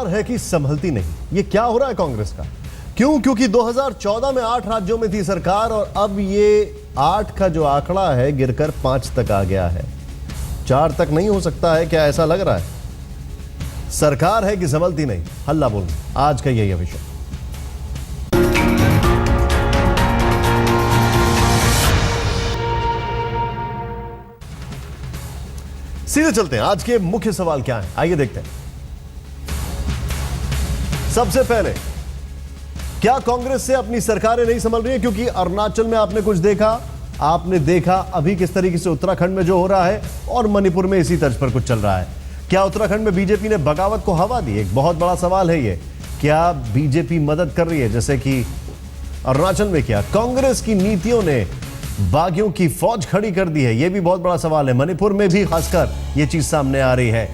सरकार है कि संभलती नहीं, ये क्या हो रहा है कांग्रेस का? क्यों? क्योंकि 2014 में 8 राज्यों में थी सरकार और अब ये 8 का जो आंकड़ा है गिरकर 5 तक आ गया है। 4 तक नहीं हो सकता है क्या? ऐसा लग रहा है। सरकार है कि संभलती नहीं, हल्ला बोल आज का यही विषय। सीधे चलते हैं, आज के मुख्य सवाल क्या है, आइए देखते हैं। सबसे पहले, क्या कांग्रेस से अपनी सरकारें नहीं संभल रही हैं? क्योंकि अरुणाचल में आपने कुछ देखा, आपने देखा अभी किस तरीके से उत्तराखंड में जो हो रहा है और मणिपुर में इसी तर्ज पर कुछ चल रहा है। क्या उत्तराखंड में बीजेपी ने बगावत को हवा दी? एक बहुत बड़ा सवाल है ये। क्या बीजेपी मदद कर रही है जैसे कि अरुणाचल में? क्या कांग्रेस की नीतियों ने बागियों की फौज खड़ी कर दी है? यह भी बहुत बड़ा सवाल है। मणिपुर में भी खासकर यह चीज सामने आ रही है।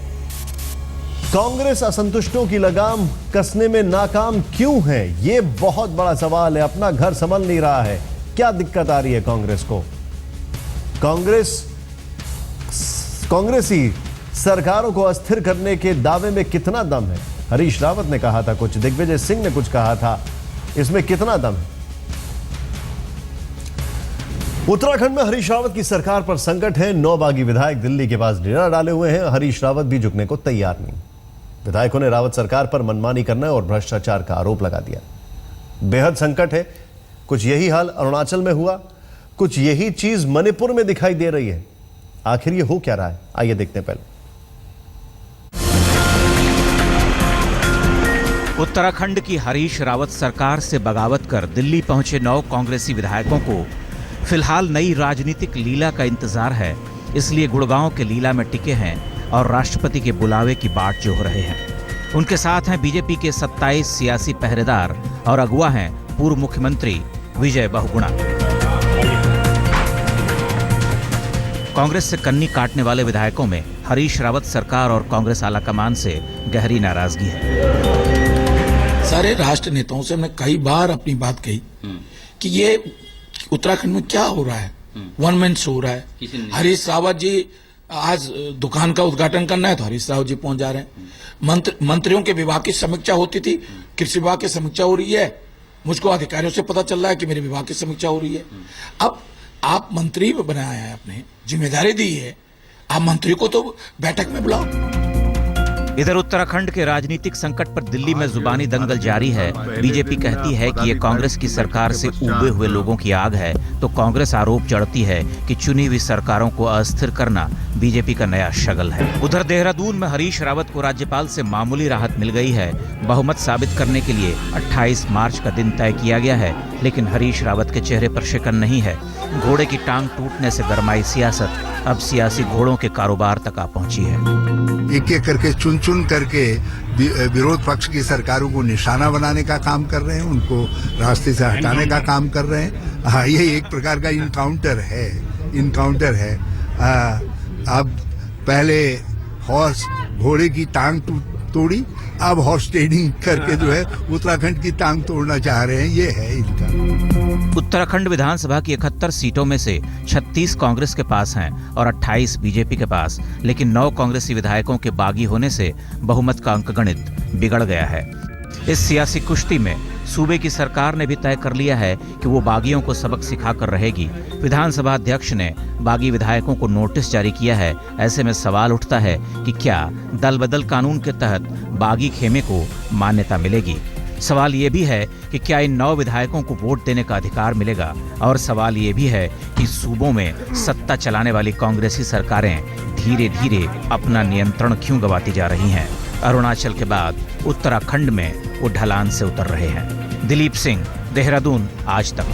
कांग्रेस असंतुष्टों की लगाम कसने में नाकाम क्यों है? यह बहुत बड़ा सवाल है। अपना घर संभल नहीं रहा है, क्या दिक्कत आ रही है कांग्रेस को? कांग्रेसी सरकारों को अस्थिर करने के दावे में कितना दम है? हरीश रावत ने कहा था कुछ, दिग्विजय सिंह ने कुछ कहा था, इसमें कितना दम है? उत्तराखंड में हरीश रावत की सरकार पर संकट है। 9 बागी विधायक दिल्ली के पास डेरा डाले हुए हैं। हरीश रावत भी झुकने को तैयार नहीं। विधायकों ने रावत सरकार पर मनमानी करने और भ्रष्टाचार का आरोप लगा दिया। बेहद संकट है। कुछ यही हाल अरुणाचल में हुआ, कुछ यही चीज मणिपुर में दिखाई दे रही है। आखिर ये हो क्या रहा है, आइए देखते हैं। पहले उत्तराखंड की हरीश रावत सरकार से बगावत कर दिल्ली पहुंचे 9 कांग्रेसी विधायकों को फिलहाल नई राजनीतिक लीला का इंतजार है, इसलिए गुड़गांव के लीला में टिके हैं और राष्ट्रपति के बुलावे की बाट जोह रहे हैं। उनके साथ हैं बीजेपी के 27 सियासी पहरेदार और अगुवा हैं पूर्व मुख्यमंत्री विजय बहुगुणा। कांग्रेस से कन्नी काटने वाले विधायकों में हरीश रावत सरकार और कांग्रेस आलाकमान से गहरी नाराजगी है। सारे राष्ट्र नेताओं से हमने कई बार अपनी बात कही कि ये उत्तराखंड में क्या हो रहा है, वन मैन शो हो रहा है। हरीश रावत जी आज दुकान का उद्घाटन करना है तो हरीश रावत जी पहुंच जा रहे हैं। मंत्रियों के विभाग की समीक्षा होती थी, कृषि विभाग की समीक्षा हो रही है, मुझको अधिकारियों से पता चल रहा है कि मेरे विभाग की समीक्षा हो रही है। अब आप मंत्री बनाया है, आपने जिम्मेदारी दी है, आप मंत्री को तो बैठक में बुलाओ। इधर उत्तराखंड के राजनीतिक संकट पर दिल्ली में जुबानी दंगल जारी है। बीजेपी कहती है कि ये कांग्रेस की सरकार से उबे हुए लोगों की आग है, तो कांग्रेस आरोप चढ़ती है कि चुनी हुई सरकारों को अस्थिर करना बीजेपी का नया शगल है। उधर देहरादून में हरीश रावत को राज्यपाल से मामूली राहत मिल गई है। बहुमत साबित करने के लिए 28 मार्च का दिन तय किया गया है, लेकिन हरीश रावत के चेहरे पर शिकन नहीं है। घोड़े की टांग टूटने से गरमाई सियासत अब सियासी घोड़ों के कारोबार तक आ पहुंची है। एक एक करके चुन चुन करके विरोध पक्ष की सरकारों को निशाना बनाने का काम कर रहे हैं, उनको रास्ते से हटाने का काम कर रहे हैं। हाँ, ये एक प्रकार का इनकाउंटर है। अब पहले हॉर्स घोड़े की टांग तोड़ी, अब हॉर्स ट्रेडिंग करके जो है उत्तराखंड की टांग तोड़ना चाह रहे हैं। ये है इनका। उत्तराखंड विधानसभा की 71 सीटों में से 36 कांग्रेस के पास हैं और 28 बीजेपी के पास, लेकिन 9 कांग्रेसी विधायकों के बागी होने से बहुमत का अंकगणित बिगड़ गया है। इस सियासी कुश्ती में सूबे की सरकार ने भी तय कर लिया है कि वो बागियों को सबक सिखाकर रहेगी। विधानसभा अध्यक्ष ने बागी विधायकों को नोटिस जारी किया है। ऐसे में सवाल उठता है कि क्या दल बदल कानून के तहत बागी खेमे को मान्यता मिलेगी? सवाल ये भी है कि क्या इन 9 विधायकों को वोट देने का अधिकार मिलेगा? और सवाल ये भी है कि सूबों में सत्ता चलाने वाली कांग्रेसी सरकारें धीरे धीरे अपना नियंत्रण क्यों गंवाती जा रही हैं? अरुणाचल के बाद उत्तराखंड में वो ढलान से उतर रहे हैं। दिलीप सिंह, देहरादून, आज तक।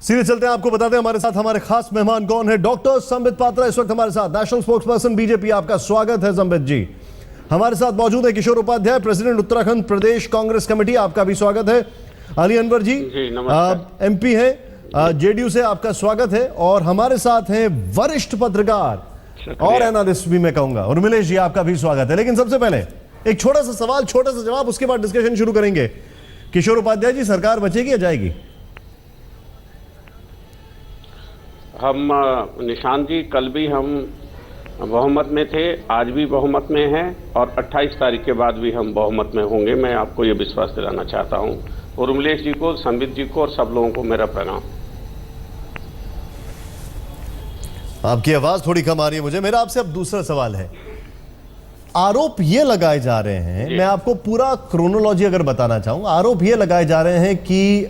सीधे चलते हैं, आपको बताते हैं हमारे साथ हमारे खास मेहमान कौन है। डॉक्टर संबित पात्रा इस वक्त हमारे साथ, नेशनल स्पोक्सपर्सन बीजेपी। आपका स्वागत है संबित जी। हमारे साथ मौजूद है किशोर उपाध्याय, प्रेसिडेंट उत्तराखंड प्रदेश कांग्रेस कमेटी। आपका भी स्वागत है। अली अनवर जी एमपी है जेडीयू से, आपका स्वागत है। और हमारे साथ हैं वरिष्ठ पत्रकार और एनालिस्ट भी मैं कहूंगा, उर्मिलेश जी, आपका भी स्वागत है। लेकिन सबसे पहले एक छोटा सा सवाल, छोटा सा जवाब, उसके बाद डिस्कशन शुरू करेंगे। किशोर उपाध्याय जी, सरकार बचेगी या जाएगी? हम निशांत जी, कल भी हम बहुमत में थे, आज भी बहुमत में हैं और 28 तारीख के बाद भी हम बहुमत में होंगे। मैं आपको ये विश्वास दिलाना चाहता हूं। और उर्मिलेश जी को, संबित जी को और सब लोगों को मेरा प्रणाम। आपकी आवाज थोड़ी कम आ रही है मुझे। मेरा आपसे अब दूसरा सवाल है। आरोप ये लगाए जा रहे हैं, मैं आपको पूरा क्रोनोलॉजी अगर बताना चाहूं, आरोप ये लगाए जा रहे हैं कि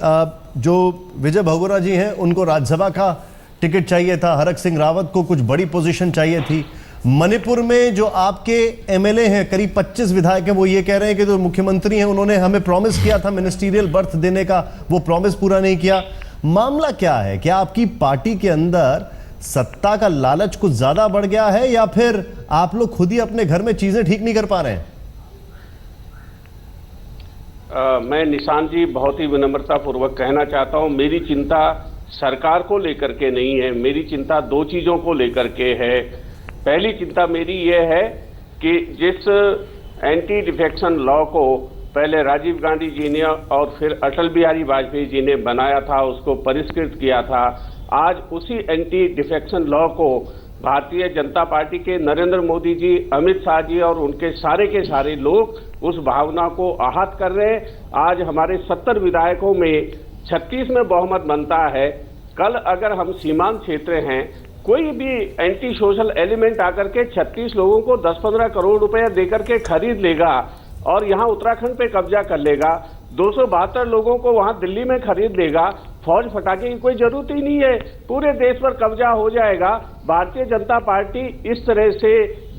जो विजय बहुगुणा जी हैं उनको राज्यसभा का टिकट चाहिए था, हरक सिंह रावत को कुछ बड़ी पोजीशन चाहिए थी। मणिपुर में जो आपके एमएलए हैं, करीब 25 विधायक हैं, वो ये कह रहे हैं कि जो मुख्यमंत्री हैं उन्होंने हमें प्रॉमिस किया था मिनिस्टीरियल बर्थ देने का, वो प्रॉमिस पूरा नहीं किया। मामला क्या है? क्या आपकी पार्टी के अंदर सत्ता का लालच कुछ ज्यादा बढ़ गया है या फिर आप लोग खुद ही अपने घर में चीजें ठीक नहीं कर पा रहे हैं? मैं निशांत जी बहुत ही विनम्रता पूर्वक कहना चाहता हूं, मेरी चिंता सरकार को लेकर के नहीं है, मेरी चिंता दो चीजों को लेकर के है। पहली चिंता मेरी ये है कि जिस एंटी डिफेक्शन लॉ को पहले राजीव गांधी जी ने और फिर अटल बिहारी वाजपेयी जी ने बनाया था, उसको परिष्कृत किया था, आज उसी एंटी डिफेक्शन लॉ को भारतीय जनता पार्टी के नरेंद्र मोदी जी, अमित शाह जी और उनके सारे के सारे लोग उस भावना को आहत कर रहे हैं। आज हमारे 70 विधायकों में 36 में बहुमत बनता है। कल अगर हम सीमांत क्षेत्र हैं, कोई भी एंटी सोशल एलिमेंट आकर के 36 लोगों को 10-15 करोड़ रुपए देकर के खरीद लेगा और यहां उत्तराखंड पे कब्जा कर लेगा, 272 लोगों को वहां दिल्ली में खरीद लेगा, फौज फटाके की कोई जरूरत ही नहीं है, पूरे देश पर कब्जा हो जाएगा। भारतीय जनता पार्टी इस तरह से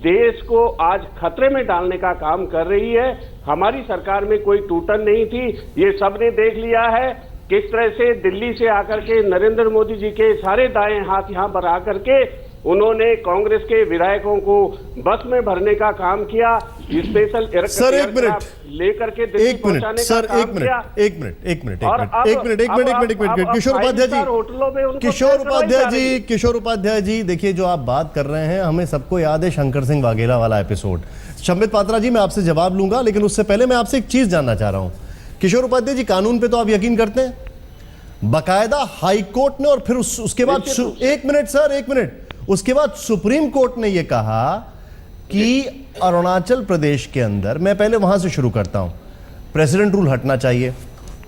देश को आज खतरे में डालने का काम कर रही है। हमारी सरकार में कोई टूटन नहीं थी, ये सबने देख लिया है किस तरह से दिल्ली से आकर के नरेंद्र मोदी जी के सारे दाएं हाथ यहां पर आकर के उन्होंने कांग्रेस के विधायकों को बस में भरने का काम किया, स्पेशल सर एक मिनट लेकर के दिल्ली पहुंचाने का काम किया। एक मिनट किशोर उपाध्याय जी देखिए, जो आप बात कर रहे हैं हमें सबको याद है शंकर सिंह वाघेला वाला एपिसोड। संबित पात्रा जी, मैं आपसे जवाब लूंगा, लेकिन उससे पहले मैं आपसे एक चीज जानना चाह रहा हूं। किशोर उपाध्याय जी, कानून पे तो आप यकीन करते हैं? बाकायदा हाई कोर्ट ने और फिर उसके बाद एक मिनट उसके बाद सुप्रीम कोर्ट ने यह कहा कि अरुणाचल प्रदेश के अंदर, मैं पहले वहां से शुरू करता हूं, प्रेसिडेंट रूल हटना चाहिए।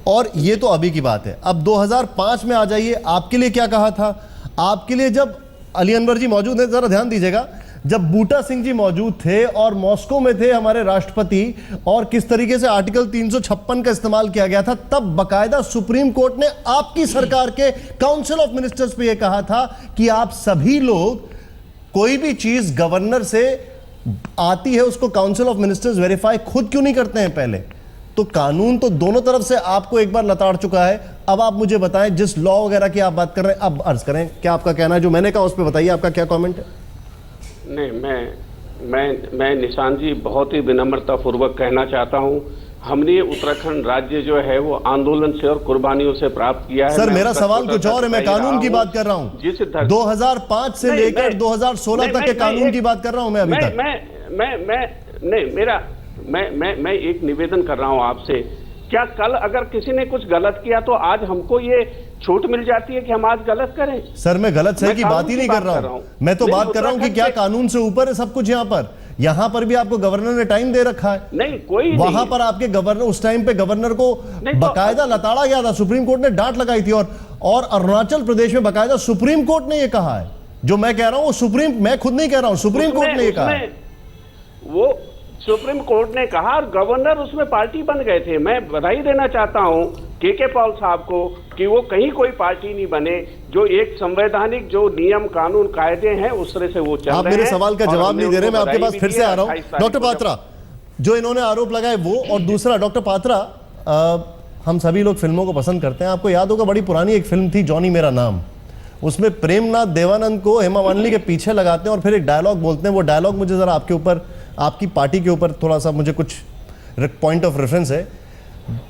और यह तो अभी की बात है, अब 2005 में आ जाइए। आपके लिए क्या कहा था? आपके लिए जब अली अनवर जी मौजूद हैं, जरा ध्यान दीजिएगा, जब बूटा सिंह जी मौजूद थे और मॉस्को में थे हमारे राष्ट्रपति, और किस तरीके से आर्टिकल 356 का इस्तेमाल किया गया था, तब बकायदा सुप्रीम कोर्ट ने आपकी सरकार के काउंसिल ऑफ मिनिस्टर्स पे यह कहा था कि आप सभी लोग, कोई भी चीज गवर्नर से आती है उसको काउंसिल ऑफ मिनिस्टर्स वेरीफाई खुद क्यों नहीं करते हैं पहले? तो कानून तो दोनों तरफ से आपको एक बार लताड़ चुका है। अब आप मुझे बताएं, जिस लॉ वगैरह की आप बात कर रहे हैं, अब अर्ज करें क्या आपका कहना है, जो मैंने कहा उस पर बताइए, आपका क्या कमेंट है? नहीं, मैं निशांत जी बहुत ही विनम्रता पूर्वक कहना चाहता हूं, हमने उत्तराखंड राज्य जो है वो आंदोलन से और कुर्बानियों से प्राप्त किया है। सर मेरा सवाल कुछ और है, मैं कानून की बात कर रहा हूं, 2005 से लेकर 2016 तक के कानून की बात कर रहा हूं मैं अभी तक। मैं एक निवेदन कर रहा हूं आपसे, क्या कल अगर किसी ने कुछ गलत किया तो आज हमको ये छूट मिल जाती है कि हम आज गलत करें? सर मैं गलत सही की बात ही नहीं कर रहा हूं, मैं तो बात कर रहा हूं कि क्या कानून से ऊपर है सब कुछ। यहां पर भी आपको गवर्नर ने टाइम दे रखा है। नहीं, कोई वहां पर आपके गवर्नर, उस टाइम पे गवर्नर को बकायदा लताड़ा गया था, सुप्रीम कोर्ट ने डांट लगाई थी। और अरुणाचल प्रदेश में बकायदा सुप्रीम कोर्ट ने यह कहा है, जो मैं कह रहा हूं वो मैं खुद नहीं कह रहा हूं, सुप्रीम कोर्ट ने यह कहा है। वो सुप्रीम कोर्ट ने कहा और गवर्नर उसमें पार्टी बन गए थे। मैं बधाई देना चाहता हूं के पॉल साहब को कि वो कहीं कोई पार्टी नहीं बने, जो एक संवैधानिक जो नियम कानून कायदे हैं उस तरह से वो चल रहे हैं। आप मेरे सवाल का जवाब नहीं दे रहे, मैं आपके पास फिर से आ रहा हूं। डॉक्टर पात्रा, जो इन्होंने आरोप लगाए वो, और दूसरा डॉक्टर पात्रा, हम सभी लोग फिल्मों को पसंद करते हैं। आपको याद होगा बड़ी पुरानी एक फिल्म थी जॉनी मेरा नाम, उसमें प्रेमनाथ देवानंद को हेमा मालिनी के पीछे लगाते हैं और फिर एक डायलॉग बोलते हैं। वो डायलॉग मुझे जरा आपके ऊपर, आपकी पार्टी के ऊपर थोड़ा सा मुझे कुछ पॉइंट ऑफ रेफरेंस है।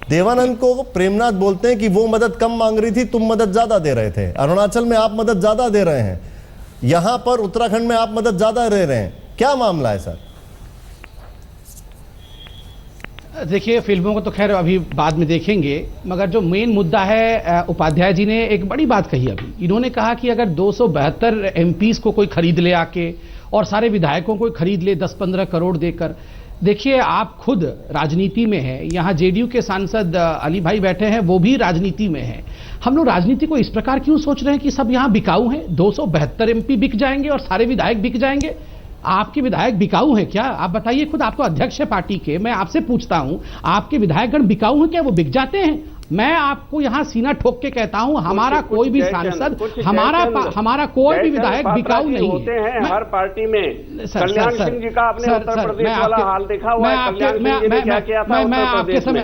देवानंद को प्रेमनाथ बोलते हैं कि वो मदद कम मांग रही थी, तुम मदद ज्यादा दे रहे थे। अरुणाचल में आप मदद ज्यादा दे रहे हैं, यहां पर उत्तराखंड में आप मदद ज्यादा दे रहे हैं, क्या मामला है सर? देखिए, फिल्मों को तो खैर अभी बाद में देखेंगे, मगर जो मेन मुद्दा है, उपाध्याय जी ने एक बड़ी बात कही अभी। इन्होंने कहा कि अगर 272 एमपीज को कोई खरीद ले आके और सारे विधायकों को खरीद ले 10-15 करोड़ देकर। देखिए, आप खुद राजनीति में हैं, यहाँ जेडीयू के सांसद अली भाई बैठे हैं, वो भी राजनीति में हैं। हम लोग राजनीति को इस प्रकार क्यों सोच रहे हैं कि सब यहाँ बिकाऊ हैं, 272 एमपी बिक जाएंगे और सारे विधायक बिक जाएंगे? आपके विधायक बिकाऊ हैं क्या? आप बताइए, खुद आप तो अध्यक्ष है पार्टी के, मैं आपसे पूछता हूं, आपके विधायकगण बिकाऊ हैं क्या? वो बिक जाते हैं? मैं आपको यहां सीना ठोक के कहता हूं, हमारा कोई भी सांसद, हमारा कोई भी विधायक बिकाऊ नहीं होते हैं हर पार्टी में। कल्याण सिंह जी का आपने उत्तर प्रदेश वाला हाल देखा हुआ है।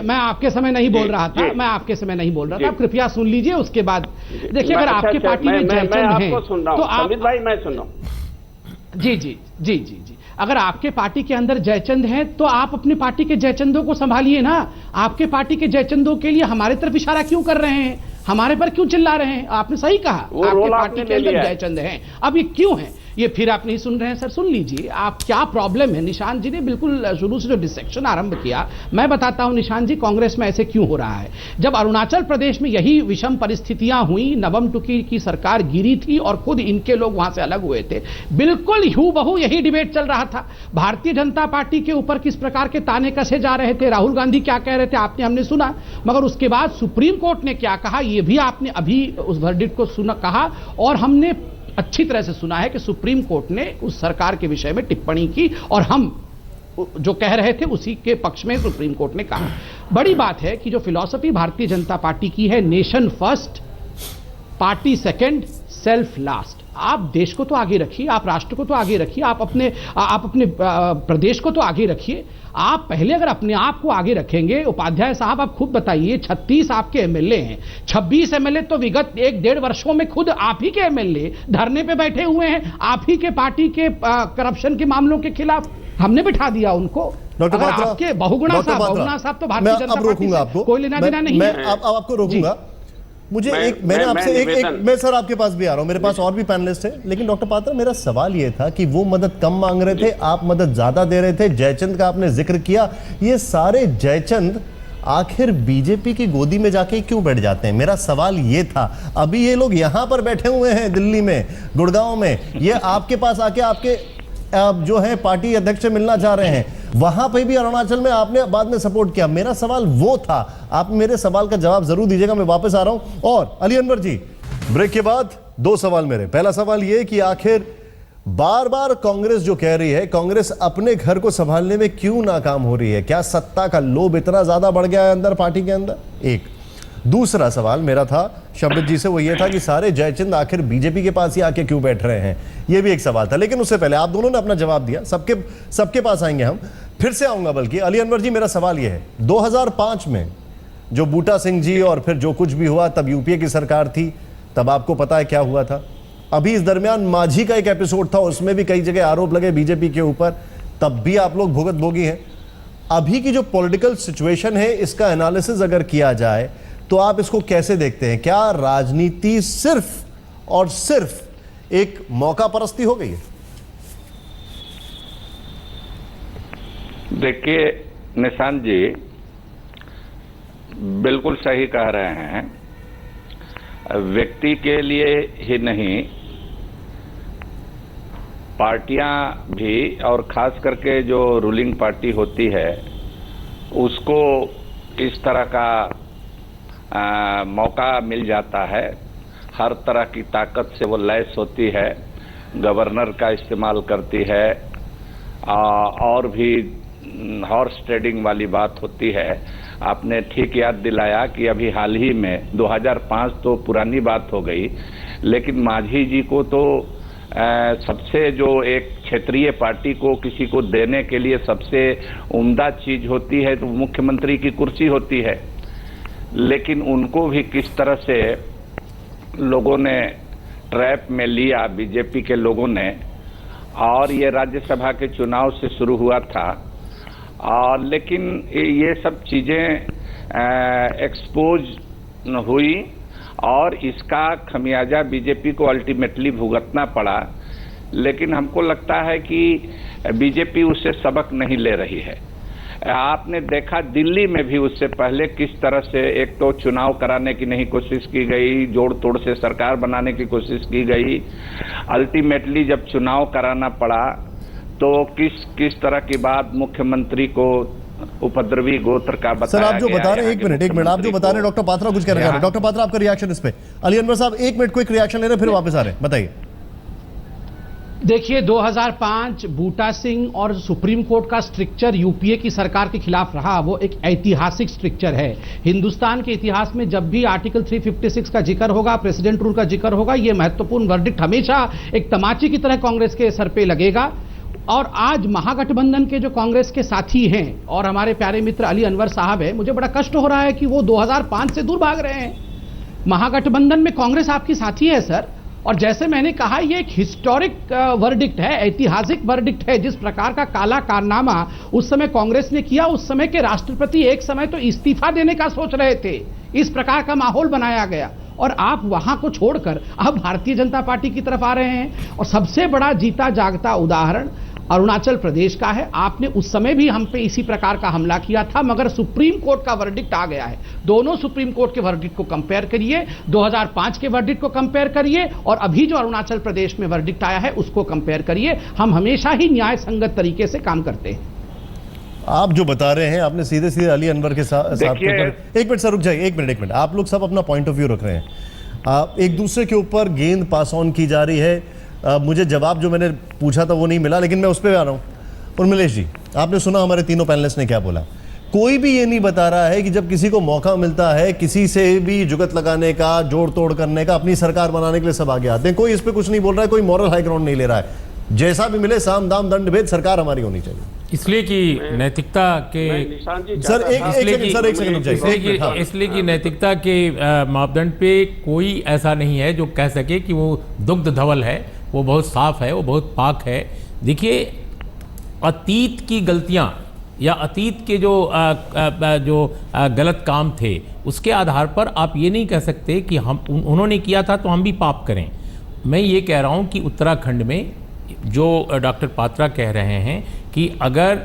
मैं आपके समय नहीं बोल रहा था, मैं आपके समय नहीं बोल रहा था, आप कृपया सुन लीजिए। उसके बाद देखिए, अगर आपकी पार्टी में जयचंद है तो आप, अमित भाई मैं सुन रहा हूं। जी, अगर आपके पार्टी के अंदर जयचंद हैं तो आप अपनी पार्टी के जयचंदों को संभालिए ना। आपके पार्टी के जयचंदों के लिए हमारे तरफ इशारा क्यों कर रहे हैं? हमारे पर क्यों चिल्ला रहे हैं? आपने सही कहा, आपके पार्टी के अंदर जयचंद हैं। अब ये क्यों है? ये फिर आप नहीं सुन रहे हैं? सर सुन लीजिए, आप क्या प्रॉब्लम है। निशांत जी ने बिल्कुल शुरू से जो डिसेक्शन आरंभ किया, मैं बताता हूं निशांत जी, कांग्रेस में ऐसे क्यों हो रहा है। जब अरुणाचल प्रदेश में यही विषम परिस्थितियां हुई, नवम टुकी की सरकार गिरी थी और खुद इनके लोग वहां से अलग हुए थे, बिल्कुल हूबहू यही डिबेट चल रहा था। भारतीय जनता पार्टी के ऊपर किस प्रकार के ताने कसे जा रहे थे, राहुल गांधी क्या कह रहे थे, आपने हमने सुना। मगर उसके बाद सुप्रीम कोर्ट ने क्या कहा, यह भी आपने अभी उस वर्डिक्ट को सुना कहा, और हमने अच्छी तरह से सुना है कि सुप्रीम कोर्ट ने उस सरकार के विषय में टिप्पणी की और हम जो कह रहे थे उसी के पक्ष में सुप्रीम कोर्ट ने कहा। बड़ी बात है कि जो फिलॉसफी भारतीय जनता पार्टी की है, nation first, party second, self last. आप देश को तो आगे रखिए, आप राष्ट्र को तो आगे रखिए, आप अपने प्रदेश को तो आगे रखिए। आप पहले अगर अपने आप को आगे रखेंगे, उपाध्याय साहब आप खुद बताइए, 36 आपके एमएलए हैं, 26 एमएलए तो विगत 1-1.5 वर्षों में खुद आप ही के एमएलए धरने पे बैठे हुए हैं, आप ही के पार्टी के करप्शन के मामलों के खिलाफ हमने बिठा दिया उनको। डॉक्टर पात्रा, आपके बहुगुणा साहब तो भारतीय जनता पार्टी से कोई लेना देना नहीं है। मैं आपको रोकूंगा। मुझे मैंने आपसे मैं सर आपके पास भी आ रहा हूं, मेरे पास और भी पैनलिस्ट है, लेकिन डॉक्टर पात्रा मेरा सवाल ये था कि वो मदद कम मांग रहे थे, आप मदद ज्यादा दे रहे थे। जयचंद का आपने जिक्र किया, ये सारे जयचंद आखिर बीजेपी की गोदी में जाके क्यों बैठ जाते हैं? मेरा सवाल ये था। अभी ये लोग यहां पर बैठे हुए हैं दिल्ली में, गुड़गांव में, ये आपके पास आके आपके जो है पार्टी अध्यक्ष से मिलना चाह रहे हैं। वहां पे भी अरुणाचल में आपने बाद में सपोर्ट किया। मेरा सवाल वो था, आप मेरे सवाल का जवाब जरूर दीजिएगा। मैं वापस आ रहा हूं। और अली अनवर जी, ब्रेक के बाद 2 सवाल मेरे। पहला सवाल ये कि आखिर बार बार कांग्रेस जो कह रही है, कांग्रेस अपने घर को संभालने में क्यों नाकाम हो रही है? क्या सत्ता का लोभ इतना ज्यादा बढ़ गया है अंदर पार्टी के अंदर? एक दूसरा सवाल मेरा था शब्द जी से, वो ये था कि सारे जयचंद आखिर बीजेपी के पास ही आके क्यों बैठ रहे हैं? ये भी एक सवाल था। लेकिन उससे पहले आप दोनों ने अपना जवाब दिया, सबके पास आएंगे, हम फिर से आऊंगा। बल्कि अली अनवर जी, मेरा सवाल यह है, 2005 में जो बूटा सिंह जी और फिर जो कुछ भी हुआ, तब यूपीए की सरकार थी, तब आपको पता है क्या हुआ था। अभी इस दरमियान माझी का एक एपिसोड था, उसमें भी कई जगह आरोप लगे बीजेपी के ऊपर, तब भी आप लोग भुगत भोगी हैं। अभी की जो पॉलिटिकल सिचुएशन है, इसका एनालिसिस अगर किया जाए तो आप इसको कैसे देखते हैं? क्या राजनीति सिर्फ और सिर्फ एक मौका परस्ती हो गई है? देखिए निशांत जी बिल्कुल सही कह रहे हैं। व्यक्ति के लिए ही नहीं, पार्टियां भी, और खास करके जो रूलिंग पार्टी होती है, उसको इस तरह का मौका मिल जाता है। हर तरह की ताकत से वो लैस होती है, गवर्नर का इस्तेमाल करती है, और भी हॉर्स ट्रेडिंग वाली बात होती है। आपने ठीक याद दिलाया कि अभी हाल ही में 2005 तो पुरानी बात हो गई, लेकिन माझी जी को तो सबसे जो एक क्षेत्रीय पार्टी को किसी को देने के लिए सबसे उम्दा चीज होती है तो मुख्यमंत्री की कुर्सी होती है। लेकिन उनको भी किस तरह से लोगों ने ट्रैप में लिया, बीजेपी के लोगों ने, और ये राज्यसभा के चुनाव से शुरू हुआ था। और लेकिन ये सब चीजें एक्सपोज हुई और इसका खमियाजा बीजेपी को अल्टीमेटली भुगतना पड़ा। लेकिन हमको लगता है कि बीजेपी उससे सबक नहीं ले रही है। आपने देखा दिल्ली में भी उससे पहले किस तरह से एक तो चुनाव कराने की नहीं कोशिश की गई, जोड़ तोड़ से सरकार बनाने की कोशिश की गई। अल्टीमेटली जब चुनाव कराना पड़ा तो किस तरह की बात मुख्यमंत्री को उपद्रवी गोत्र का बताया। सर आप जो गया बता रहे हैं, एक मिनट आप जो बता रहे हैं, डॉक्टर पात्रा कुछ कहना चाह रहे हैं। डॉक्टर पात्रा आपका रिएक्शन इस पे। अली अनवर साहब एक मिनट क्विक रिएक्शन ले रहे हैं, फिर वापस आ रहे हैं, बताइए। देखिए 2005 बूटा सिंह और सुप्रीम कोर्ट का स्ट्रिक्चर यूपीए की सरकार के खिलाफ रहा, वो एक ऐतिहासिक स्ट्रिक्चर है। हिंदुस्तान के इतिहास में जब भी आर्टिकल 356 का जिक्र होगा, प्रेसिडेंट रूल का जिक्र होगा, ये महत्वपूर्ण वर्डिक्ट हमेशा एक तमाचे की तरह कांग्रेस के सर पे लगेगा। और आज महागठबंधन के जो कांग्रेस के साथी हैं और हमारे प्यारे मित्र अली अनवर साहब है, मुझे बड़ा कष्ट हो रहा है कि वो 2005 से दूर भाग रहे हैं। महागठबंधन में कांग्रेस आपकी साथी है सर, और जैसे मैंने कहा ये एक हिस्टोरिक वर्डिक्ट है, ऐतिहासिक वर्डिक्ट है। जिस प्रकार का काला कारनामा उस समय कांग्रेस ने किया, उस समय के राष्ट्रपति एक समय तो इस्तीफा देने का सोच रहे थे। इस प्रकार का माहौल बनाया गया और आप वहां को छोड़कर अब भारतीय जनता पार्टी की तरफ आ रहे हैं। और सबसे बड़ा जीता जागता उदाहरण अरुणाचल प्रदेश का है। आपने उस समय भी हम पे इसी प्रकार का हमला किया था, मगर सुप्रीम कोर्ट का वर्डिक्ट आ गया है। दोनों सुप्रीम कोर्ट के वर्डिक्ट को कंपेयर करिए, 2005 के वर्डिक्ट को कंपेयर करिए और अभी जो अरुणाचल प्रदेश में वर्डिक्ट आया है उसको कंपेयर करिए। हम हमेशा ही न्याय संगत तरीके से काम करते हैं। आप जो बता रहे हैं, आपने सीधे सीधे अली अनवर के साथ एक मिनट सर रुक जाइए, एक मिनट आप लोग सब अपना पॉइंट ऑफ व्यू रख रहे हैं, एक दूसरे के ऊपर गेंद पास ऑन की जा रही है। मुझे जवाब जो मैंने पूछा था वो नहीं मिला, लेकिन मैं उस पर आ रहा हूँ। उर्मिलेश जी, आपने सुना हमारे तीनों पैनलिस्ट ने क्या बोला। कोई भी ये नहीं बता रहा है कि जब किसी को मौका मिलता है किसी से भी जुगत लगाने का, जोड़ तोड़ करने का, अपनी सरकार बनाने के लिए सब आगे आते हैं। कोई इस पे कुछ नहीं बोल रहा है, कोई मॉरल हाई ग्राउंड नहीं ले रहा है। जैसा भी मिले साम दाम दंड भेद, सरकार हमारी होनी चाहिए। इसलिए कि नैतिकता के सर एक सेकंड इसलिए कि नैतिकता के मापदंड पे कोई ऐसा नहीं है जो कह सके कि वो दुग्ध धवल है, वो बहुत साफ है, वो बहुत पाक है। देखिए अतीत की गलतियां या अतीत के जो गलत काम थे उसके आधार पर आप ये नहीं कह सकते कि हम उन्होंने किया था तो हम भी पाप करें। मैं ये कह रहा हूँ कि उत्तराखंड में जो डॉक्टर पात्रा कह रहे हैं कि अगर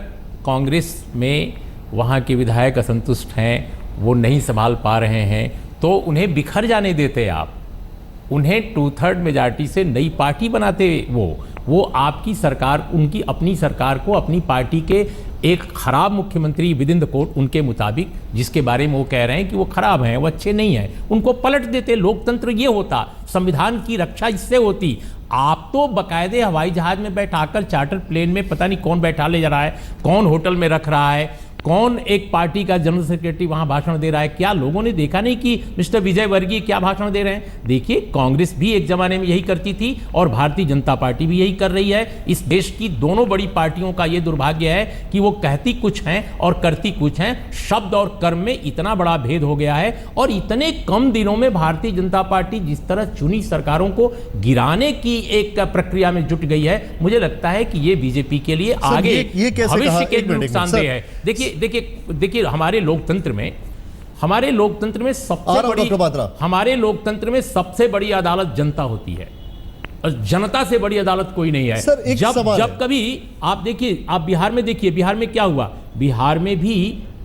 कांग्रेस में वहाँ के विधायक असंतुष्ट हैं, वो नहीं संभाल पा रहे हैं, तो उन्हें बिखर जाने देते आप, उन्हें 2/3 मेजॉरिटी से नई पार्टी बनाते। वो आपकी सरकार, उनकी अपनी सरकार को, अपनी पार्टी के एक खराब मुख्यमंत्री विद इन द कोर्ट उनके मुताबिक, जिसके बारे में वो कह रहे हैं कि वो खराब हैं, वो अच्छे नहीं हैं, उनको पलट देते। लोकतंत्र ये होता, संविधान की रक्षा इससे होती। आप तो बकायदे हवाई जहाज में बैठाकर चार्टर प्लेन में पता नहीं कौन बैठा ले जा रहा है, कौन होटल में रख रहा है, कौन एक पार्टी का जनरल सेक्रेटरी वहां भाषण दे रहा है। क्या लोगों ने देखा नहीं कि मिस्टर विजय वर्गीय क्या भाषण दे रहे हैं? देखिए कांग्रेस भी एक जमाने में यही करती थी और भारतीय जनता पार्टी भी यही कर रही है। इस देश की दोनों बड़ी पार्टियों का यह दुर्भाग्य है कि वो कहती कुछ हैं और करती कुछ हैं। शब्द और कर्म में इतना बड़ा भेद हो गया है और इतने कम दिनों में भारतीय जनता पार्टी जिस तरह चुनी सरकारों को गिराने की एक प्रक्रिया में जुट गई है, मुझे लगता है कि ये बीजेपी के लिए आगे भविष्य के नुकसानदेह है। देखिए हमारे लोकतंत्र में सबसे बड़ी अदालत जनता होती है और जनता से बड़ी अदालत कोई नहीं है। जब कभी आप देखिए, आप बिहार में देखिए, बिहार में क्या हुआ। बिहार में भी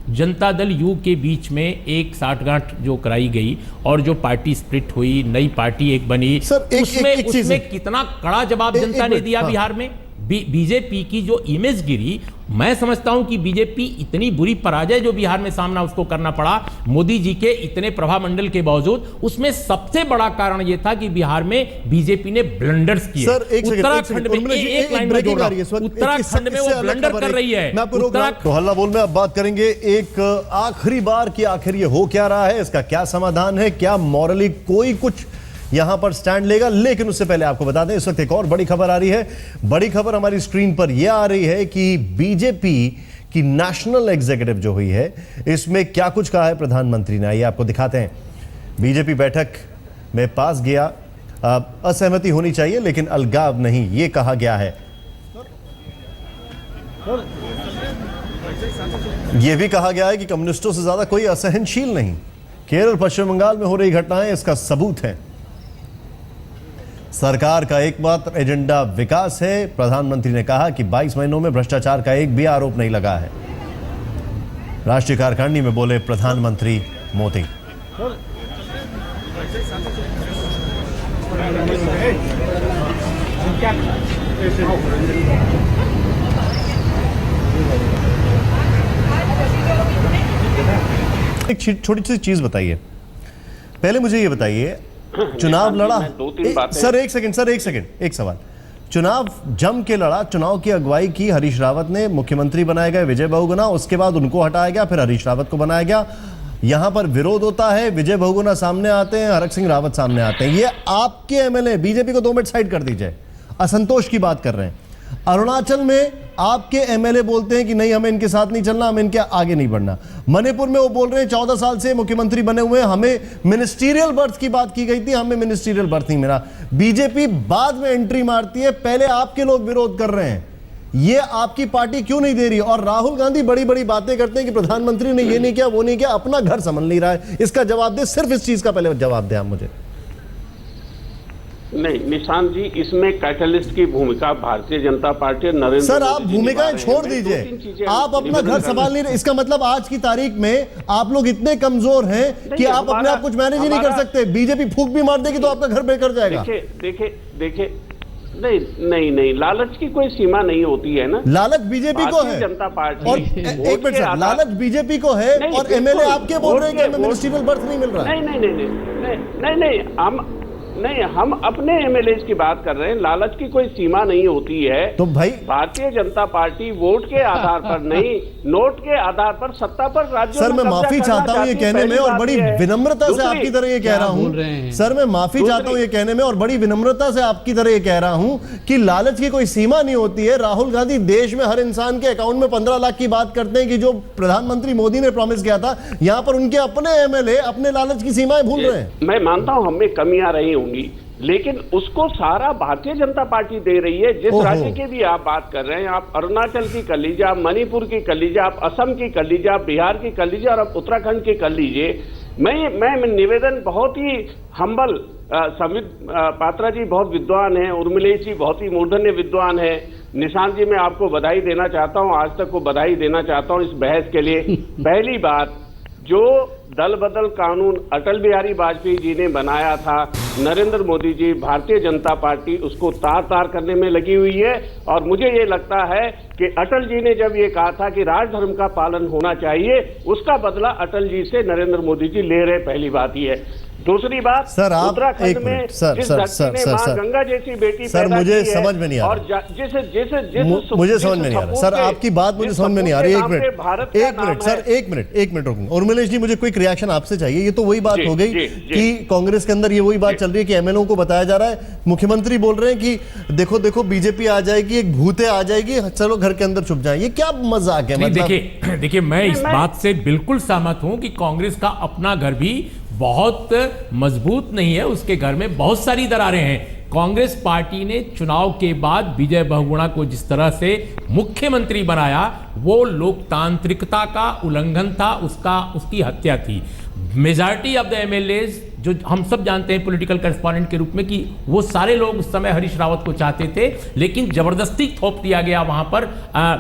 जनता दल यू के बीच में एक साठगांठ जो कराई गई और जो पार्टी स्प्लिट हुई, नई पार्टी एक बनी, उसमें कितना कड़ा जवाब जनता ने दिया। बिहार में बीजेपी की जो इमेज गिरी, मैं समझता हूं कि बीजेपी इतनी बुरी पराजय जो बिहार में सामना उसको करना पड़ा मोदी जी के इतने प्रभामंडल के बावजूद, उसमें सबसे बड़ा कारण यह था कि बिहार में बीजेपी ने ब्लंडर्स किए। उत्तराखंड में एक लाइन में जोड़ रहा हूं, उत्तराखंड में वो ब्लंडर कर रही है। तो हल्ला बोल में अब बात करेंगे एक आखिरी बार कि आखिर ये हो क्या रहा है, इसका क्या समाधान है, क्या मॉरली कोई कुछ यहां पर स्टैंड लेगा। लेकिन उससे पहले आपको बता दें इस वक्त एक और बड़ी खबर आ रही है। बड़ी खबर हमारी स्क्रीन पर यह आ रही है कि बीजेपी की नेशनल एग्जीक्यूटिव जो हुई है, इसमें क्या कुछ कहा है प्रधानमंत्री ने, आइए आपको दिखाते हैं। बीजेपी बैठक में पास गया, असहमति होनी चाहिए लेकिन अलगाव नहीं, यह कहा गया है। यह भी कहा गया है कि कम्युनिस्टों से ज्यादा कोई असहनशील नहीं। केरल पश्चिम बंगाल में हो रही घटनाएं इसका सबूत है। सरकार का एकमात्र एजेंडा विकास है। प्रधानमंत्री ने कहा कि 22 महीनों में भ्रष्टाचार का एक भी आरोप नहीं लगा है। राष्ट्रीय कार्यकारिणी में बोले प्रधानमंत्री मोदी। एक छोटी सी चीज बताइए, पहले मुझे ये बताइए, चुनाव लड़ा सर, एक सेकंड, एक सवाल। चुनाव जम के लड़ा, चुनाव की अगुवाई की हरीश रावत ने, मुख्यमंत्री बनाए गए विजय बहुगुणा, उसके बाद उनको हटाया गया, फिर हरीश रावत को बनाया गया। यहां पर विरोध होता है, विजय बहुगुणा सामने आते हैं, हरक सिंह रावत सामने आते हैं। ये आपके एमएलए, बीजेपी को 2 मिनट साइड कर दीजिए, असंतोष की बात कर रहे हैं। अरुणाचल में आपके एमएलए बोलते हैं कि नहीं, हमें इनके साथ नहीं चलना, हमें इनके आगे नहीं बढ़ना। मणिपुर में वो बोल रहे हैं 14 साल से मुख्यमंत्री बने हुए हैं, हमें मिनिस्ट्रियल बर्थ की बात की गई थी, हमें मिनिस्ट्रियल बर्थ नहीं मिला। बीजेपी बाद में एंट्री मारती है, पहले आपके लोग विरोध कर रहे हैं। ये आपकी पार्टी क्यों नहीं दे रही? और राहुल गांधी बड़ी बड़ी बातें करते हैं कि प्रधानमंत्री ने ये नहीं किया, वो नहीं किया, अपना घर संभल नहीं रहा है। इसका जवाब दे, सिर्फ इस चीज का पहले जवाब दे आप मुझे। नहीं निशांत जी, इसमें कैटलिस्ट की भूमिका भारतीय जनता पार्टी और नरेंद्र सर, मोदी आप जी भूमिकाएं निभा छोड़ रहे हैं। दीजिए, आप अपना घर संभाल नहीं रहे। इसका मतलब आज की तारीख में आप लोग इतने कमजोर हैं कि आप अपने आप कुछ मैनेज ही नहीं कर सकते। बीजेपी फूंक भी मार देगी तो आपका घर बेकार जाएगा। देखिए, नहीं, लालच की कोई सीमा नहीं होती है ना। लालच बीजेपी को है, जनता पार्टी और एक मिनट सर, लालच बीजेपी को है, और एमएलए आपके बोल रहे हैं कि हमें मिनिस्ट्रियल बर्थ नहीं मिल रहा है। नहीं, हम अपने एमएलए की बात कर रहे हैं। लालच की कोई सीमा नहीं होती है। तो भाई, भारतीय जनता पार्टी वोट के आधार पर नहीं, नोट के आधार पर सत्ता पर राज्यों सर, मैं माफी चाहता हूं ये कहने में, और बड़ी विनम्रता से आपकी तरह ये कह रहा हूं। सर, मैं माफी चाहता हूं ये कहने में, और बड़ी विनम्रता से आपकी तरह ये कह रहा हूं कि लालच की कोई सीमा नहीं होती है। राहुल गांधी देश में हर इंसान के अकाउंट में 15 लाख की बात करते हैं कि जो प्रधानमंत्री मोदी ने प्रॉमिस किया था। यहां पर उनके अपने एमएलए अपने लालच की सीमाएं भूल रहे हैं। मैं मानता हूं हमें कमियां रही होंगी, लेकिन उसको सारा भारतीय जनता पार्टी दे रही है। जिस राज्य की भी आप बात कर रहे हैं, आप अरुणाचल की कर लीजिए, आप मणिपुर की कर लीजिए, आप असम की कर लीजिए, आप बिहार की कर लीजिए, और आप उत्तराखंड की कर लीजिए। मैं निवेदन, बहुत ही हम्बल, संवित पात्रा जी बहुत विद्वान हैं, उर्मिलेश जी बहुत ही मूर्धन्य विद्वान है, निशांत जी मैं आपको बधाई देना चाहता हूं, आज तक को बधाई देना चाहता हूं इस बहस के लिए। पहली बात, जो दल बदल कानून अटल बिहारी वाजपेयी जी ने बनाया था, नरेंद्र मोदी जी, भारतीय जनता पार्टी उसको तार तार करने में लगी हुई है। और मुझे ये लगता है कि अटल जी ने जब ये कहा था कि राजधर्म का पालन होना चाहिए, उसका बदला अटल जी से नरेंद्र मोदी जी ले रहे। पहली बात ये है। दूसरी बात, सर, आप उत्तराखंड में जिस धरती में मां गंगा जैसी बेटी सर, मुझे समझ में नहीं आ रहा, और मुझे समझ में नहीं आ रहा सर, आपकी बात मुझे समझ में नहीं आ रही। एक मिनट सर, एक मिनट रुकूंगा। उर्मिलेश जी, मुझे क्विक रिएक्शन आपसे चाहिए। ये तो वही बात हो गई कि कांग्रेस के अंदर ये वही बात चल रही है कि एमएलए को बताया जा रहा है, मुख्यमंत्री बोल रहे हैं कि देखो देखो बीजेपी आ जाएगी, एक भूते आ जाएगी, चलो घर के अंदर छुप जाए। ये क्या मजाक है? देखिए, मैं इस बात से बिल्कुल सहमत हूं कि कांग्रेस का अपना घर भी बहुत मजबूत नहीं है, उसके घर में बहुत सारी दरारें हैं। कांग्रेस पार्टी ने चुनाव के बाद विजय बहुगुणा को जिस तरह से मुख्यमंत्री बनाया, वो लोकतांत्रिकता का उल्लंघन था, उसकी हत्या थी। मेजॉरिटी ऑफ द एमएलएज, जो हम सब जानते हैं पॉलिटिकल करेस्पॉन्डेंट के रूप में, कि वो सारे लोग उस समय हरीश रावत को चाहते थे, लेकिन जबरदस्ती थोप दिया गया वहां पर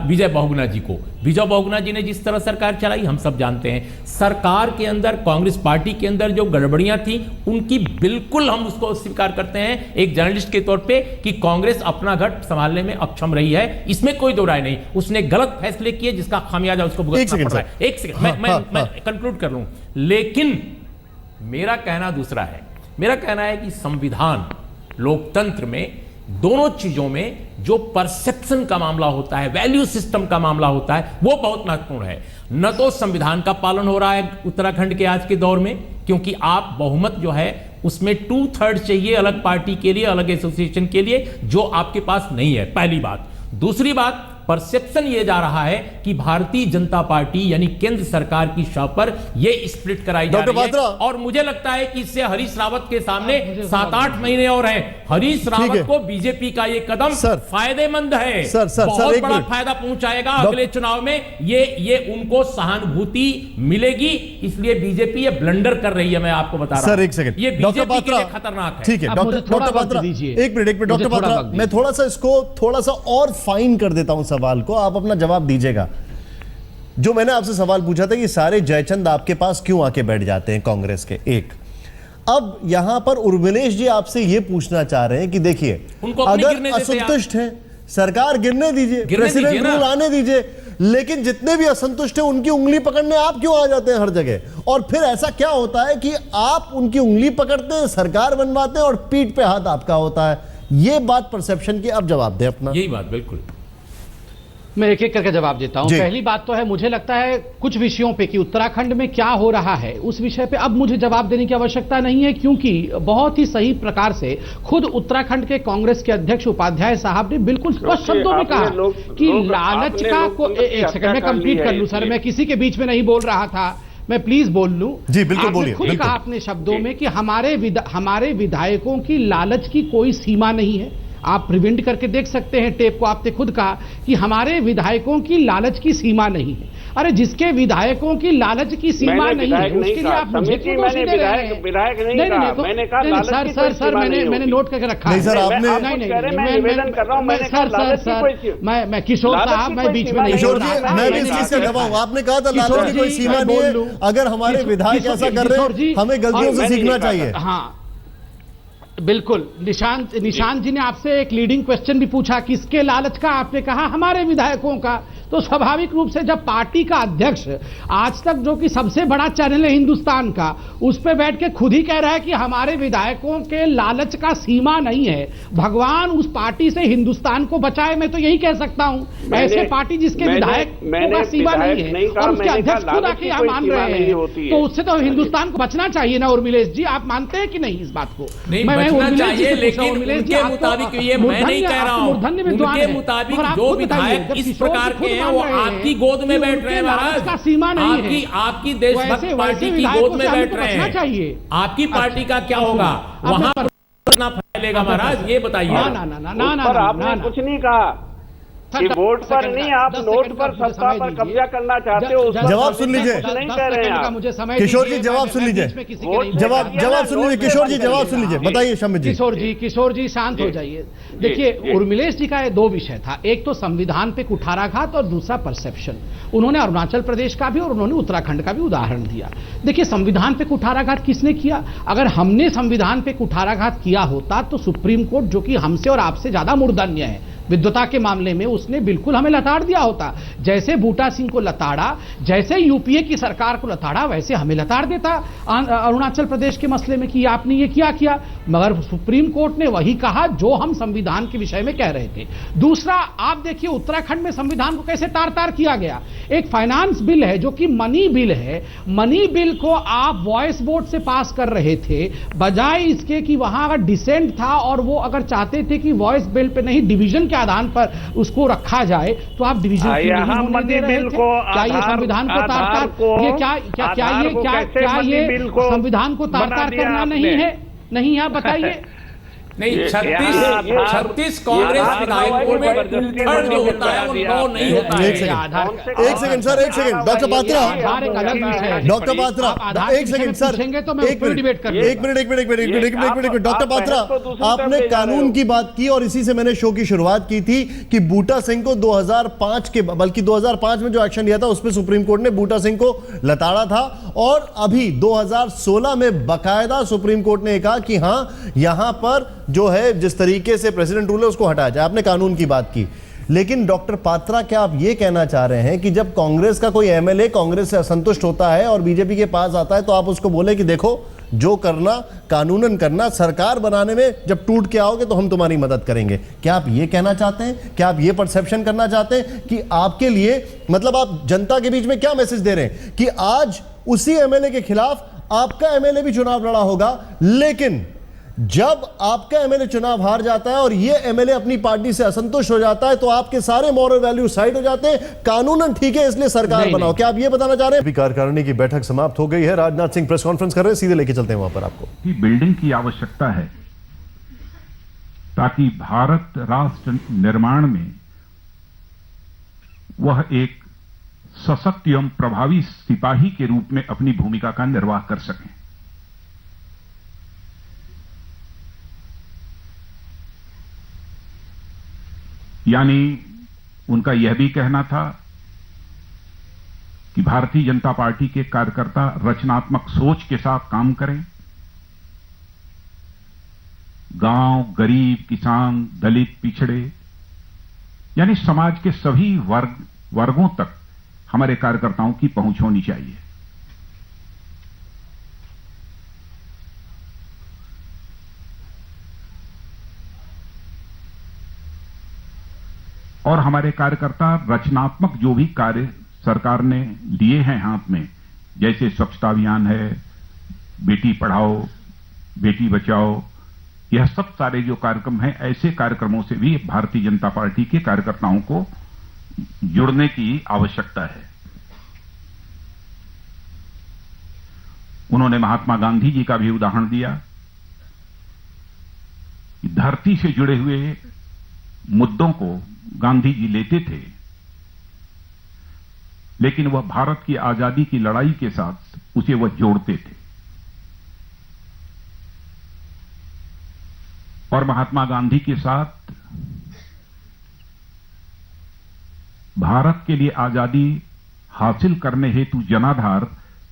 विजय बहुगुणा जी को। विजय बहुगुणा जी ने जिस तरह सरकार चलाई हम सब जानते हैं। सरकार के अंदर, कांग्रेस पार्टी के अंदर जो गड़बड़ियां थी, उनकी बिल्कुल हम उसको स्वीकार करते हैं एक जर्नलिस्ट के तौर पे कि कांग्रेस अपना घर संभालने में अक्षम रही है, इसमें कोई दो राय नहीं। उसने गलत फैसले किए जिसका खामियाजा उसको भुगतना पड़ रहा है। एक सेकंड, मैं कंक्लूड कर लूं। लेकिन मेरा कहना दूसरा है। मेरा कहना है कि संविधान, लोकतंत्र में, दोनों चीजों में जो परसेप्शन का मामला होता है, वैल्यू सिस्टम का मामला होता है, वो बहुत महत्वपूर्ण है। न तो संविधान का पालन हो रहा है उत्तराखंड के आज के दौर में, क्योंकि आप बहुमत जो है उसमें 2/3 चाहिए अलग पार्टी के लिए, अलग एसोसिएशन के लिए, जो आपके पास नहीं है। पहली बात। दूसरी बात, परसेप्शन ये जा रहा है कि भारतीय जनता पार्टी यानी केंद्र सरकार की शव पर ये स्प्लिट कराई जा रही है, और मुझे लगता है कि इससे हरीश रावत के सामने 7-8 महीने और हैं। हरीश रावत को बीजेपी का ये कदम फायदेमंद है, बहुत बड़ा फायदा पहुंचाएगा अगले चुनाव में। ये उनको सहानुभूति मिलेगी, इसलिए बीजेपी ये ब्लंडर कर रही है। मैं आपको बता रहा हूं सर, एक सेकंड, ये बीजेपी के लिए खतरनाक है। ठीक है डॉक्टर पात्रा, एक मिनट डॉक्टर पात्रा, मैं थोड़ा सा इसको थोड़ा सा और फाइन कर देता हूं सवाल को, आप अपना जवाब दीजिएगा। जो मैंने आपसे सवाल पूछा था कि सारे जयचंद आपके पास क्यों आके बैठ जाते हैं कांग्रेस के, एक। अब यहां पर उर्मिलेश जी आपसे यह पूछना चाह रहे हैं कि देखिए, अगर असंतुष्ट हैं, सरकार गिरने दीजिए, प्रेसिडेंट रूल आने दीजिए, लेकिन जितने भी असंतुष्ट हैं उनकी उंगली पकड़ने आप क्यों आ जाते हैं हर जगह? और फिर ऐसा क्या होता है कि आप उनकी उंगली पकड़ते हैं, सरकार बनवाते हैं और पीठ पे हाथ आपका होता है? ये बात परसेप्शन की, अब जवाब दें अपना। यही बात, बिल्कुल। मैं एक एक करके जवाब देता हूं। पहली बात तो है, मुझे लगता है कुछ विषयों पे कि उत्तराखंड में क्या हो रहा है उस विषय पे अब मुझे जवाब देने की आवश्यकता नहीं है, क्योंकि बहुत ही सही प्रकार से खुद उत्तराखंड के कांग्रेस के अध्यक्ष उपाध्याय साहब ने बिल्कुल स्पष्ट शब्दों में कहा कि लालच का को एक सेकंड में कंप्लीट कर लूं सर, मैं किसी के बीच में नहीं बोल रहा था, मैं प्लीज बोल लूं। जी बिल्कुल बोलिए। खुद कहा अपने शब्दों में कि हमारे विधायकों की लालच की कोई सीमा नहीं है। आप प्रिवेंट करके देख सकते हैं टेप को, आपने खुद कहा कि हमारे विधायकों की लालच की सीमा नहीं है। अरे जिसके विधायकों की लालच की सीमा नहीं है उसके लिए आप मुझे क्यों दोष दे रहे हैं? विधायक नहीं कहा, मैंने कहा लालच की सर मैंने नोट करके रखा है। नहीं सर, आपने मैं किशोर साहब, मैं बीच में नहीं, किशोर जी मैं भी इस चीज का गवाह हूं। आपने कहा था लालच की कोई सीमा नहीं है, अगर हमारे विधायक ऐसा कर रहे हैं हमें गलतियों से सीखना चाहिए। हाँ बिल्कुल। निशांत जी ने आपसे एक लीडिंग क्वेश्चन भी पूछा, किसके लालच का? आपने कहा हमारे विधायकों का। तो स्वाभाविक रूप से जब पार्टी का अध्यक्ष आज तक जो कि सबसे बड़ा चैनल है हिंदुस्तान का, उस पे बैठ के खुद ही कह रहा है कि हमारे विधायकों के लालच का सीमा नहीं है, भगवान उस पार्टी से हिंदुस्तान को बचाए, मैं तो यही कह सकता हूं। ऐसे पार्टी जिसके विधायकों का सीमा नहीं है और उसके अध्यक्ष खुद आके यहाँ मान रहे हैं, तो उससे तो हिंदुस्तान को बचना चाहिए ना। उर्मिलेश जी आप मानते हैं कि नहीं इस बात को? बचना चाहिए, लेकिन उनके मुताबिक, ये मैं नहीं कह रहा हूं, उनके मुताबिक जो विधायक इस प्रकार के हैं वो आपकी गोद में बैठ रहे हैं महाराज, का सीमा नहीं है। आपकी देशभक्त पार्टी की गोद में बैठ रहे हैं, आपकी पार्टी का क्या होगा? वहां कितना फैलेगा महाराज, ये बताइए। आपने कुछ नहीं कहा कि वोट पर नहीं, आप नोट पर सत्ता पर कब्जा करना चाहते हो। जवाब सुन लीजिए, नहीं कह रहे हैं मुझे समय। किशोर जी जवाब सुन लीजिए, जवाब सुन लीजिए। किशोर जी जवाब सुन लीजिए, बताइए शमित जी। किशोर जी शांत हो जाइए। देखिए उर्मिलेश जी का ये दो विषय था, एक तो संविधान पे कुठाराघात और दूसरा परसेप्शन। उन्होंने अरुणाचल प्रदेश का भी और उन्होंने उत्तराखंड का भी उदाहरण दिया। देखिए संविधान पे कुठाराघात किसने किया? अगर हमने संविधान पे कुठाराघात किया होता तो सुप्रीम कोर्ट, जो कि हमसे और आपसे ज्यादा मूर्धन्य है विद्वता के मामले में, उसने बिल्कुल हमें लताड़ दिया होता। जैसे बूटा सिंह को लताड़ा, जैसे यूपीए की सरकार को लताड़ा, वैसे हमें लताड़ देता अरुणाचल प्रदेश के मसले में कि आपने ये किया। मगर सुप्रीम कोर्ट ने वही कहा जो हम संविधान के विषय में कह रहे थे। दूसरा, आप देखिए उत्तराखंड में संविधान को कैसे तार तार किया गया। एक फाइनेंस बिल है जो कि मनी बिल है, मनी बिल को आप वॉइस वोट से पास कर रहे थे, बजाय इसके कि वहां अगर डिसेंट था और वो अगर चाहते थे कि वॉइस बिल पे नहीं डिवीजन के आधार पर उसको रखा जाए, तो आप डिवीजन दे रहे थे। क्या ये संविधान को तार तार, ये क्या ये संविधान को तार तार करना नहीं है? नहीं आप बताइए। नहीं, 36 कांग्रेस विधायकों में थर्ड जो होता है वो 9 नहीं होता है। एक सेकंड सर, एक second doctor Patra, doctor Patra एक सेकंड सर, एक मिनट डॉक्टर पात्रा, आपने कानून की बात की और इसी से मैंने शो की शुरुआत की थी कि बूटा सिंह को 2005 के, बल्कि 2005 में जो एक्शन लिया था उस पर सुप्रीम कोर्ट ने बूटा सिंह को लताड़ा था, और अभी 2016 में बकायदा सुप्रीम कोर्ट ने कहा कि हां यहां पर जो है जिस तरीके से प्रेसिडेंट रूल है उसको हटाया जाए। आपने कानून की बात की, लेकिन डॉक्टर पात्रा क्या आप ये कहना चाह रहे हैं कि जब कांग्रेस का कोई एमएलए कांग्रेस से असंतुष्ट होता है और बीजेपी के पास आता है तो आप उसको बोले कि देखो जो करना कानूनन करना, सरकार बनाने में जब टूट के आओगे तो हम तुम्हारी मदद करेंगे? क्या आप ये कहना चाहते हैं? क्या आप ये परसेप्शन करना चाहते हैं कि आपके लिए, मतलब आप जनता के बीच में क्या मैसेज दे रहे हैं कि आज उसी एमएलए के खिलाफ आपका एमएलए भी चुनाव लड़ा होगा, लेकिन जब आपका एमएलए चुनाव हार जाता है और ये एमएलए अपनी पार्टी से असंतुष्ट हो जाता है तो आपके सारे मॉरल वैल्यू साइड हो जाते हैं, कानूनन ठीक है इसलिए सरकार बनाओ? क्या आप ये बताना चाह रहे हैं? कार्यकारिणी की बैठक समाप्त हो गई है, राजनाथ सिंह प्रेस कॉन्फ्रेंस कर रहे हैं, सीधे लेके चलते हैं वहां पर आपको। बिल्डिंग की आवश्यकता है ताकि भारत राष्ट्र निर्माण में वह एक सशक्त एवं प्रभावी सिपाही के रूप में अपनी भूमिका का निर्वाह कर सकें। यानी उनका यह भी कहना था कि भारतीय जनता पार्टी के कार्यकर्ता रचनात्मक सोच के साथ काम करें, गांव, गरीब, किसान, दलित, पिछड़े यानी समाज के सभी वर्गों तक हमारे कार्यकर्ताओं की पहुंच होनी चाहिए। और हमारे कार्यकर्ता रचनात्मक जो भी कार्य सरकार ने लिए हैं हाथ में, जैसे स्वच्छता अभियान है, बेटी पढ़ाओ, बेटी बचाओ, यह सब सारे जो कार्यक्रम हैं, ऐसे कार्यक्रमों से भी भारतीय जनता पार्टी के कार्यकर्ताओं को जुड़ने की आवश्यकता है। उन्होंने महात्मा गांधी जी का भी उदाहरण दिया कि धरती से जुड़े हुए मुद्दों को गांधी जी लेते थे, लेकिन वह भारत की आजादी की लड़ाई के साथ उसे वह जोड़ते थे। और महात्मा गांधी के साथ भारत के लिए आजादी हासिल करने हेतु जनाधार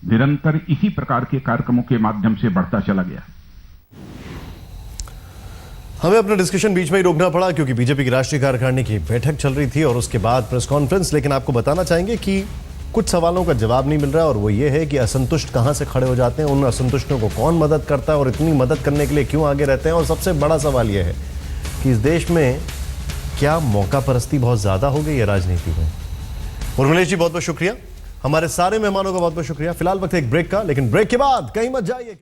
निरंतर इसी प्रकार के कार्यक्रमों के माध्यम से बढ़ता चला गया। हमें अपना डिस्कशन बीच में ही रोकना पड़ा क्योंकि बीजेपी की राष्ट्रीय कार्यकारिणी की बैठक चल रही थी और उसके बाद प्रेस कॉन्फ्रेंस। लेकिन आपको बताना चाहेंगे कि कुछ सवालों का जवाब नहीं मिल रहा है और वो ये है कि असंतुष्ट कहां से खड़े हो जाते हैं, उन असंतुष्टों को कौन मदद करता है और इतनी मदद करने के लिए क्यों आगे रहते हैं। और सबसे बड़ा सवाल यह है कि इस देश में क्या मौका परस्ती बहुत ज्यादा हो गई है राजनीति में। उर्मिलेश जी बहुत बहुत शुक्रिया, हमारे सारे मेहमानों का बहुत बहुत शुक्रिया। फिलहाल वक्त एक ब्रेक का, लेकिन ब्रेक के बाद कहीं मत जाइए।